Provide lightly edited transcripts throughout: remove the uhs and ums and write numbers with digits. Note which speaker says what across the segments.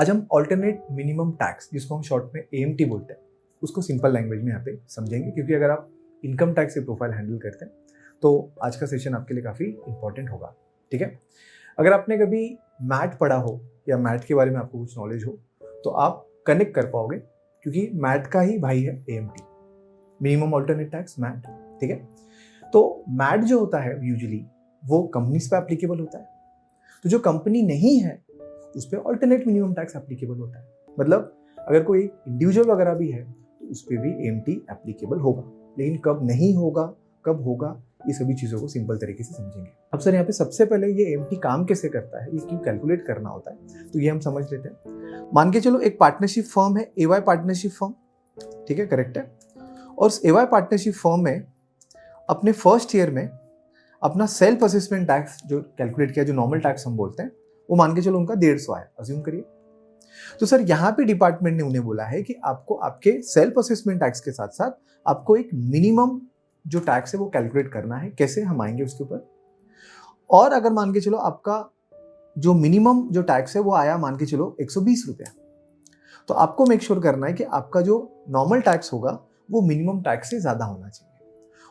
Speaker 1: आज हम alternate minimum tax, जिसको हम शॉर्ट में AMT बोलते हैं, उसको सिंपल लैंग्वेज में यहाँ पे समझेंगे। क्योंकि अगर आप इनकम टैक्स से प्रोफाइल हैंडल करते हैं तो आज का सेशन आपके लिए काफ़ी इंपॉर्टेंट होगा। ठीक है, अगर आपने कभी मैट पढ़ा हो या मैट के बारे में आपको कुछ नॉलेज हो तो आप कनेक्ट कर पाओगे, क्योंकि मैट का ही भाई है AMT, minimum alternate tax, MAT. ठीक है, तो मैट जो होता है यूजुअली वो कंपनीज पे एप्लीकेबल होता है, तो जो कंपनी नहीं है उस पर ऑल्टरनेट मिनिमम टैक्स एप्लीकेबल होता है। मतलब अगर कोई इंडिविजुअल वगैरह भी है तो उस पर भी AMT एप्लीकेबल होगा, लेकिन कब नहीं होगा, कब होगा, ये सभी चीज़ों को सिंपल तरीके से समझेंगे। अब सर यहाँ पे सबसे पहले ये AMT काम कैसे करता है, ये क्यों कैलकुलेट करना होता है, तो ये हम समझ लेते हैं। मान के चलो एक पार्टनरशिप फर्म है, AY पार्टनरशिप फर्म। ठीक है, करेक्ट है। और उस AY पार्टनरशिप फर्म में अपने फर्स्ट ईयर में अपना सेल्फ असेसमेंट टैक्स जो कैलकुलेट किया, जो नॉर्मल टैक्स हम बोलते हैं, वो मान के चलो उनका 150 आया, अज्यूम करिए। तो सर यहाँ पे डिपार्टमेंट ने उन्हें बोला है कि आपको आपके सेल्फ असेसमेंट टैक्स के साथ साथ आपको एक मिनिमम जो टैक्स है वो कैलकुलेट करना है। कैसे, हम आएंगे उसके ऊपर। और अगर मान के चलो आपका जो मिनिमम जो टैक्स है वो आया मान के चलो 120 रुपया, तो आपको मेक श्योर करना है कि आपका जो नॉर्मल टैक्स होगा वो मिनिमम टैक्स से ज़्यादा होना चाहिए।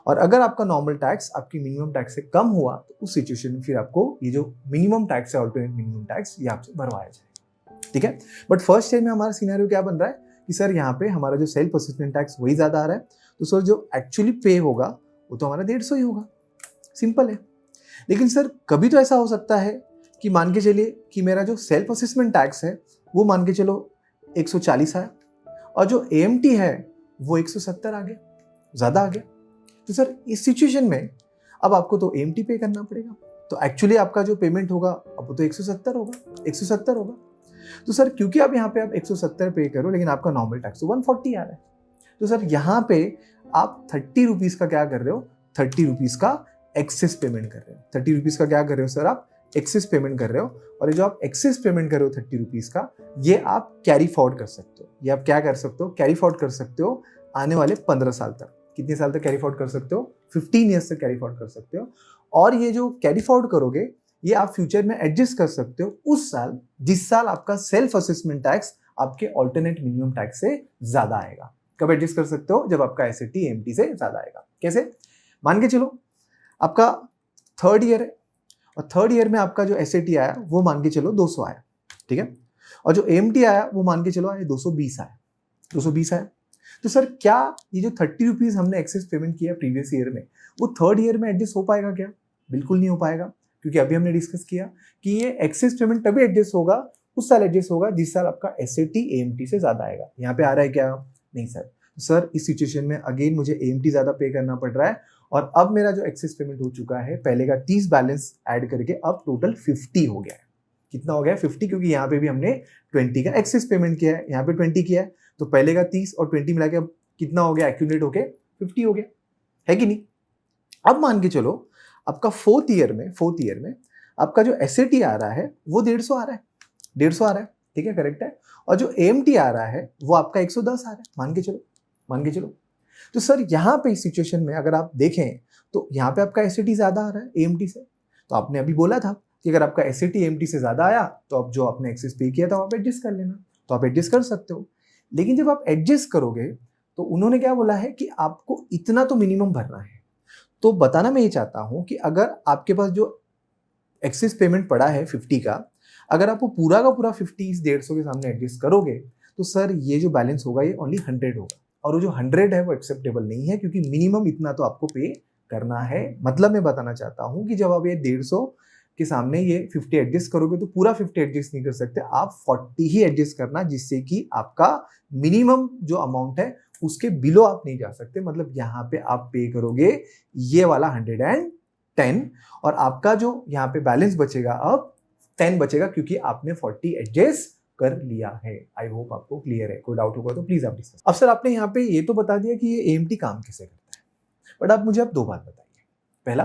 Speaker 1: और अगर आपका नॉर्मल टैक्स आपकी मिनिमम टैक्स से कम हुआ तो उस सिचुएशन में फिर आपको ये जो मिनिमम टैक्स है, ऑल्टरनेट मिनिमम टैक्स, ये आपसे भरवाया जाएगा। ठीक है, बट फर्स्ट ईयर में हमारा सिनेरियो क्या बन रहा है कि सर यहाँ पे हमारा जो सेल्फ असेसमेंट टैक्स वही ज़्यादा आ रहा है, तो सर जो एक्चुअली पे होगा वो तो हमारा 150 ही होगा। सिंपल है। लेकिन सर कभी तो ऐसा हो सकता है कि मान के चलिए कि मेरा जो सेल्फ असेसमेंट टैक्स है वो मान के चलो 140 आया और जो AMT है वो 170 आ गया, ज़्यादा आ गया। तो सर इस सिचुएशन में अब आपको तो AMT पे करना पड़ेगा, तो एक्चुअली आपका जो पेमेंट होगा अब तो 170 होगा, 170 होगा। तो सर क्योंकि आप यहाँ पे आप 170 पे करो लेकिन आपका नॉर्मल टैक्स तो 140 आ रहा है, तो सर यहाँ पे आप 30 रुपीज़ का क्या कर रहे हो, 30 रुपीज़ का एक्सेस पेमेंट कर रहे हो। 30 रुपीज़ का क्या कर रहे हो सर, आप एक्सेस पेमेंट कर रहे हो। और ये जो आप एक्सेस पेमेंट कर रहे हो 30 रुपीज़ का, ये आप कैरी फॉरवर्ड कर सकते हो। ये आप क्या कर सकते हो, कैरी फॉरवर्ड कर सकते हो आने वाले 15 साल तक। कितने साल तक कैरी फॉरवर्ड कर सकते हो, 15 ईयर्स तक कैरी फॉरवर्ड कर सकते हो। और ये जो कैरी फॉरवर्ड करोगे ये आप फ्यूचर में एडजस्ट कर सकते हो उस साल जिस साल आपका सेल्फ असेसमेंट टैक्स आपके ऑल्टरनेट मिनिमम टैक्स से ज्यादा आएगा। कब एडजस्ट कर सकते हो, जब आपका SAT AMT से ज्यादा आएगा। कैसे, मान के चलो आपका थर्ड ईयर है और थर्ड ईयर में आपका जो SAT आया वो मान के चलो 200 आया। ठीक है, और जो AMT आया वो मान के चलो आया 220 आया, 220 आया। तो सर क्या ये जो 30 रुपीज़ हमने एक्सेस पेमेंट किया प्रीवियस ईयर में वो थर्ड ईयर में एडजस्ट हो पाएगा क्या? बिल्कुल नहीं हो पाएगा, क्योंकि अभी हमने डिस्कस किया कि ये एक्सेस पेमेंट तभी एडजस्ट होगा, उस साल एडजस्ट होगा जिस साल आपका SAT AMT से ज्यादा आएगा। यहाँ पे आ रहा है क्या? नहीं सर। सर इस सिचुएशन में अगेन मुझे AMT ज्यादा पे करना पड़ रहा है और अब मेरा जो एक्सेस पेमेंट हो चुका है पहले का 30 बैलेंस ऐड करके अब टोटल 50 हो गया है। कितना हो गया? 50, क्योंकि यहाँ पे भी हमने 20 का एक्सेस पेमेंट किया है, यहाँ पे 20 किया है, तो पहले का 30 और 20 मिला के अब कितना हो गया? एक्यूमुलेट होके 50 हो गया, है कि नहीं? अब मान के चलो आपका फोर्थ ईयर में आपका जो SAT आ रहा है वो 150 आ रहा है, 150 आ रहा है। ठीक है, करेक्ट है। और जो AMT आ रहा है वो आपका 110 आ रहा है, मान के चलो। तो सर यहाँ पे इस सिचुएशन में अगर आप देखें तो यहाँ पे आपका SAT ज्यादा आ रहा है AMT से, तो आपने अभी बोला था कि अगर आपका SAT AMT से ज्यादा आया तो अब जो आपने एक्सेस पे किया था आप एडजस्ट कर लेना, तो आप एडजस्ट कर सकते हो। लेकिन जब आप एडजस्ट करोगे तो उन्होंने क्या बोला है कि आपको इतना तो मिनिमम भरना है। तो बताना मैं ये चाहता हूं कि अगर आपके पास जो एक्सेस पेमेंट पड़ा है 50 का, अगर आप वो पूरा का पूरा 50 इस 150 के सामने एडजस्ट करोगे तो सर ये जो बैलेंस होगा ये ओनली 100 होगा, और वो जो 100 है वो एक्सेप्टेबल नहीं है, क्योंकि मिनिमम इतना तो आपको पे करना है। मतलब मैं बताना चाहता हूं कि जब आप ये 150 के सामने ये 50 एडजस्ट करोगे तो पूरा 50 एडजस्ट नहीं कर सकते, आप 40 ही एडजस्ट करना, जिससे कि आपका मिनिमम जो अमाउंट है उसके बिलो आप नहीं जा सकते। मतलब यहाँ पे आप पे करोगे ये वाला 110 और आपका जो यहाँ पे बैलेंस बचेगा अब 10 बचेगा, क्योंकि आपने 40 एडजस्ट कर लिया है। आई होप आपको क्लियर है। कोई डाउट होगा तो प्लीज आप डिस्कस। अब सर आपने यहाँ पे ये तो बता दिया कि ये AMT काम कैसे करता है, बट आप मुझे अब दो बात बताइए। पहला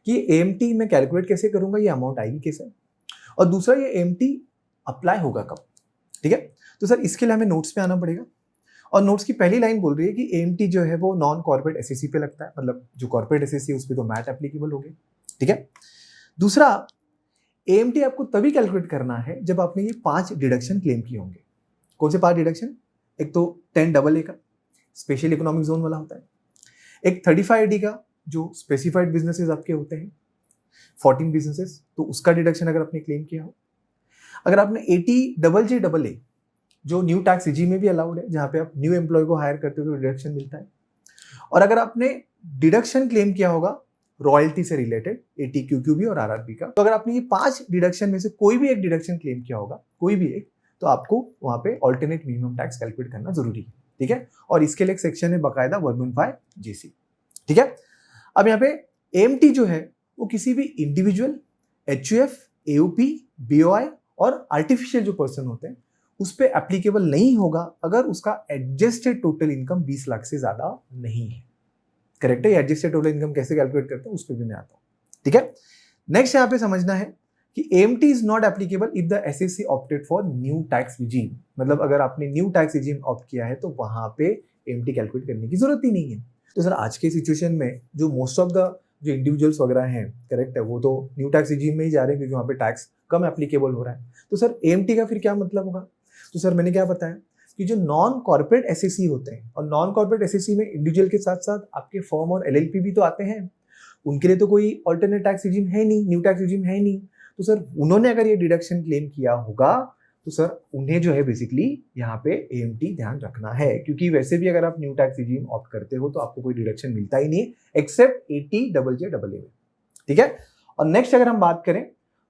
Speaker 1: कि AMT मैं कैलकुलेट कैसे करूंगा, ये अमाउंट आएगी कैसे, और दूसरा ये AMT अप्लाई होगा कब। ठीक है, तो सर इसके लिए हमें नोट्स पे आना पड़ेगा, और नोट्स की पहली लाइन बोल रही है कि AMT जो है वो नॉन कॉर्पोरेट SSC पे लगता है, मतलब जो कॉर्पोरेट SSC है उस पर तो मैट एप्लीकेबल हो गया। ठीक है, दूसरा AMT आपको तभी कैलकुलेट करना है जब आपने ये 5 डिडक्शन क्लेम किए होंगे। कौन से 5 डिडक्शन? एक तो 10AA का स्पेशल इकोनॉमिक जोन वाला होता है, एक 35AD का जो स्पेसिफाइड बिजनेसेस आपके होते हैं, 14 बिजनेसेस, तो उसका डिडक्शन अगर आपने क्लेम किया हो। अगर आपने 80JJAA जो न्यू टैक्स रिजीम में भी अलाउड है, जहां पे आप न्यू एम्प्लॉय को हायर करते हो तो डिडक्शन मिलता है। और अगर आपने डिडक्शन क्लेम किया होगा रॉयल्टी से रिलेटेड, ATQQB और RRB का, तो अगर आपने ये 5 डिडक्शन में से कोई भी एक डिडक्शन क्लेम किया होगा, कोई भी एक, तो आपको वहां पे ऑल्टरनेट मिनिमम टैक्स कैलकुलेट करना जरूरी है। ठीक है, और इसके लिए एक सेक्शन है बकायदा 115GC। ठीक है, अब यहाँ पे AMT जो है वो किसी भी इंडिविजुअल, HUF, AOP, BOI और आर्टिफिशियल जो पर्सन होते हैं उस पर एप्लीकेबल नहीं होगा अगर उसका एडजस्टेड टोटल इनकम 20 लाख से ज्यादा नहीं है। करेक्ट है? एडजस्टेड टोटल इनकम कैसे कैलकुलेट करते हैं उस पर भी मैं आता हूँ। ठीक है, नेक्स्ट यहाँ पे समझना है कि AMT is not applicable if the SAC opted for new tax regime. मतलब अगर आपने न्यू टैक्स रिजीम ऑप्ट किया है तो वहां पे AMT कैलकुलेट करने की जरूरत ही नहीं है। तो सर आज के सिचुएशन में जो मोस्ट ऑफ द जो इंडिविजुअल्स वगैरह हैं, करेक्ट है, वो तो न्यू टैक्स रिजीम में ही जा रहे हैं क्योंकि वहाँ पे टैक्स कम एप्लीकेबल हो रहा है। तो सर AMT का फिर क्या मतलब होगा? तो सर मैंने क्या बताया कि जो नॉन कॉर्पोरेट SAC होते हैं, और नॉन कॉर्पोरेट SAC में इंडिविजुअल के साथ साथ आपके फर्म और LLP भी तो आते हैं, उनके लिए तो कोई अल्टरनेट टैक्स रिजीम है नहीं, न्यू टैक्स रिजीम है नहीं। तो सर उन्होंने अगर ये डिडक्शन क्लेम किया होगा तो सर उन्हें जो है बेसिकली यहाँ पे AMT ध्यान रखना है, क्योंकि वैसे भी अगर आप न्यू टैक्स रिजीम ऑप्ट करते हो तो आपको कोई डिडक्शन मिलता ही नहीं एक्सेप्ट 80JJAA में। ठीक है, और नेक्स्ट अगर हम बात करें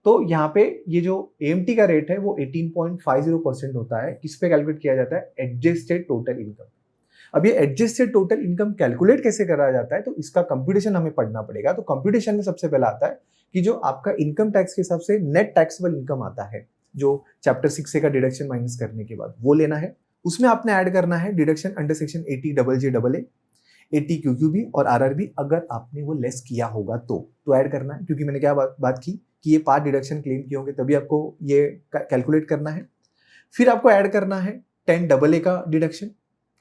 Speaker 1: तो यहाँ पे ये जो AMT का रेट है वो 18.50% होता है। किस पे कैलकुलेट किया जाता है? Adjusted total income. अब ये एडजस्टेड टोटल इनकम कैलकुलेट कैसे करा जाता है तो इसका कंप्यूटेशन हमें पढ़ना पड़ेगा। तो कंप्यूटेशन में सबसे पहला आता है कि जो आपका इनकम टैक्स के हिसाब से नेट टैक्सेबल इनकम आता है, जो चैप्टर 6 से का डिडक्शन माइनस करने के बाद वो लेना है। उसमें आपने ऐड करना है deduction under section 80JJAA, ATQQB और RRB अगर आपने वो लेस किया होगा तो ऐड करना है, क्योंकि मैंने क्या बात की कि ये 5 डिडक्शन क्लेम किए होंगे तभी आपको ये कैलकुलेट करना है। फिर आपको ऐड करना है 10AA का डिडक्शन,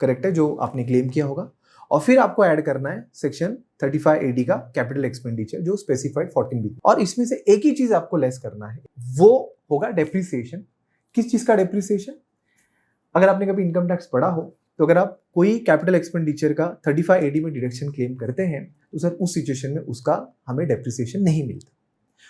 Speaker 1: करेक्ट है, जो आपने क्लेम किया होगा। और फिर आपको ऐड करना है सेक्शन 35AD का कैपिटल एक्सपेंडिचर जो स्पेसिफाइड 14B, और इसमें से एक ही चीज आपको लेस करना है, वो होगा डेप्रिसिएशन। किस चीज का डेप्रिसिएशन? अगर आपने कभी इनकम टैक्स पढ़ा हो तो अगर आप कोई कैपिटल एक्सपेंडिचर का 35AD में डिडक्शन क्लेम करते हैं तो सर उस सिचुएशन में उसका हमें डेप्रिसिएशन नहीं मिलता।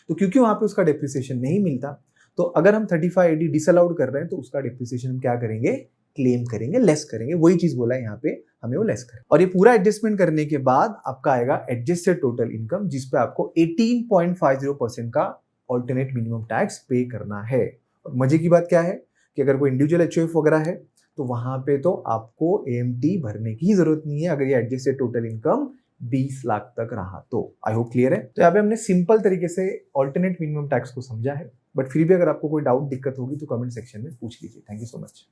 Speaker 1: तो क्योंकि वहां पे उसका डेप्रिसिएशन नहीं मिलता तो अगर हम 35AD डिसअलाउड कर रहे हैं तो उसका डेप्रिसिएशन हम क्या करेंगे? क्लेम करेंगे, लेस करेंगे। वही चीज बोला है यहाँ पे, हमें वो लेस करें। और ये पूरा एडजस्टमेंट करने के बाद आपका आएगा एडजस्टेड टोटल इनकम, जिसपे आपको 18.50% का ऑल्टरनेट मिनिमम टैक्स पे करना है। और मजे की बात क्या है कि अगर कोई इंडिविजुअल HUF वगैरह है तो वहां पे तो आपको AMT भरने की जरूरत नहीं है अगर ये एडजस्टेड टोटल इनकम 20 लाख तक रहा तो। आई होप क्लियर है। तो यहाँ पे हमने सिंपल तरीके से ऑल्टरनेट मिनिमम टैक्स को समझा है, बट फिर भी अगर आपको कोई डाउट दिक्कत होगी तो कमेंट सेक्शन में पूछ लीजिए। Thank you so much.